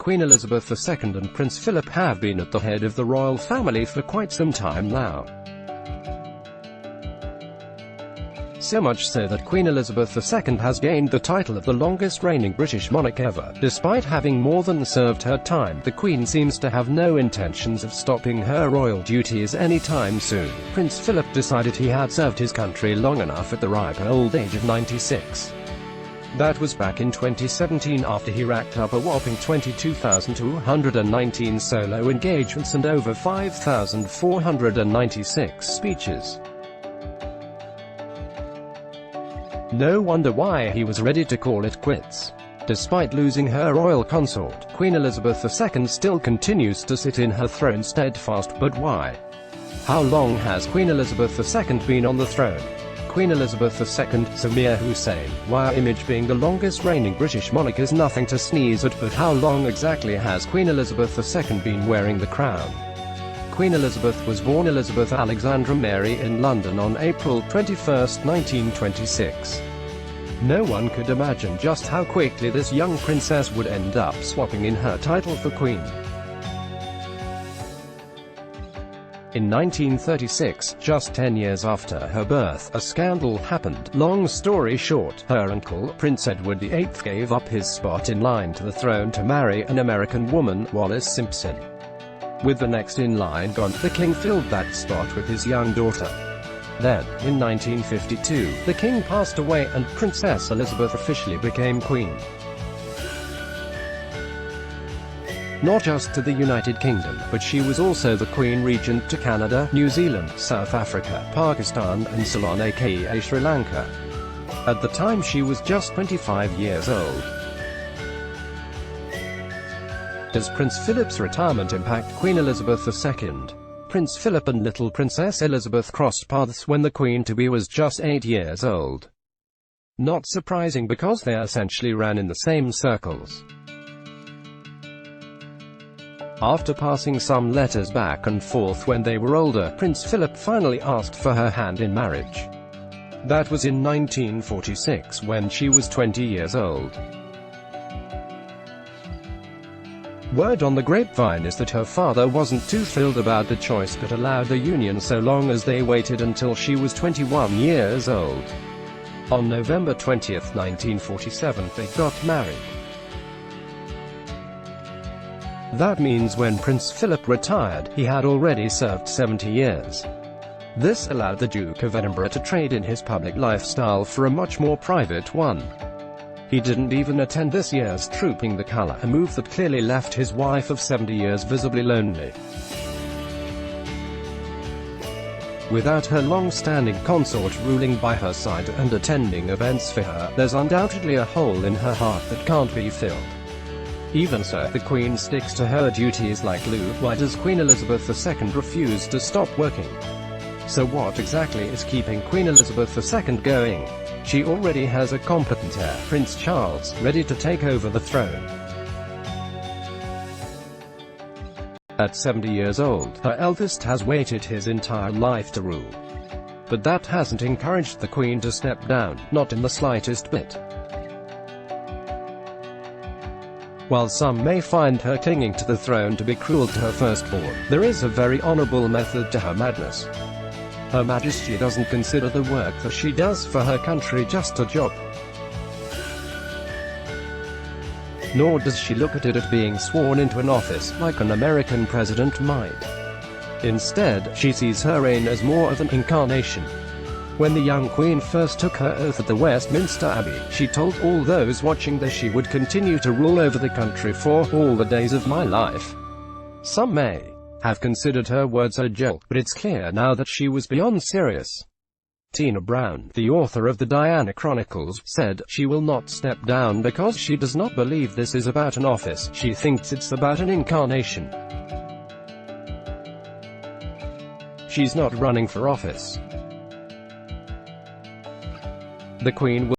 Queen Elizabeth II and Prince Philip have been at the head of the royal family for quite some time now. So much so that Queen Elizabeth II has gained the title of the longest reigning British monarch ever. Despite having more than served her time, the Queen seems to have no intentions of stopping her royal duties anytime soon. Prince Philip decided he had served his country long enough at the ripe old age of 96. That was back in 2017 after he racked up a whopping 22,219 solo engagements and over 5,496 speeches. No wonder why he was ready to call it quits. Despite losing her royal consort, Queen Elizabeth II still continues to sit in her throne steadfast. But why? How long has Queen Elizabeth II been on the throne? Queen Elizabeth II, Samir Hussein, wire image. Being the longest reigning British monarch is nothing to sneeze at, but how long exactly has Queen Elizabeth II been wearing the crown? Queen Elizabeth was born Elizabeth Alexandra Mary in London on April 21, 1926. No one could imagine just how quickly this young princess would end up swapping in her title for Queen. In 1936, just 10 years after her birth, a scandal happened. Long story short, her uncle, Prince Edward VIII, gave up his spot in line to the throne to marry an American woman, Wallis Simpson. With the next in line gone, the king filled that spot with his young daughter. Then, in 1952, the king passed away, and Princess Elizabeth officially became queen. Not just to the United Kingdom, but she was also the Queen Regent to Canada, New Zealand, South Africa, Pakistan, and Ceylon aka Sri Lanka. At the time she was just 25 years old. Does Prince Philip's retirement impact Queen Elizabeth II? Prince Philip and little Princess Elizabeth crossed paths when the Queen-to-be was just 8 years old. Not surprising because they essentially ran in the same circles. After passing some letters back and forth when they were older, Prince Philip finally asked for her hand in marriage. That was in 1946 when she was 20 years old. Word on the grapevine is that her father wasn't too thrilled about the choice but allowed the union so long as they waited until she was 21 years old. On November 20, 1947, they got married. That means when Prince Philip retired, he had already served 70 years. This allowed the Duke of Edinburgh to trade in his public lifestyle for a much more private one. He didn't even attend this year's Trooping the Colour, a move that clearly left his wife of 70 years visibly lonely. Without her long-standing consort ruling by her side and attending events for her, there's undoubtedly a hole in her heart that can't be filled. Even so, the Queen sticks to her duties like glue. Why does Queen Elizabeth II refuse to stop working? So what exactly is keeping Queen Elizabeth II going? She already has a competent heir, Prince Charles, ready to take over the throne. At 70 years old, her eldest has waited his entire life to rule. But that hasn't encouraged the Queen to step down, not in the slightest bit. While some may find her clinging to the throne to be cruel to her firstborn, there is a very honourable method to her madness. Her Majesty doesn't consider the work that she does for her country just a job. Nor does she look at it as being sworn into an office, like an American president might. Instead, she sees her reign as more of an incarnation. When the young Queen first took her oath at the Westminster Abbey, she told all those watching that she would continue to rule over the country for all the days of my life. Some may have considered her words a joke, but it's clear now that she was beyond serious. Tina Brown, the author of the Diana Chronicles, said, "She will not step down because she does not believe this is about an office, she thinks it's about an incarnation. She's not running for office." The Queen will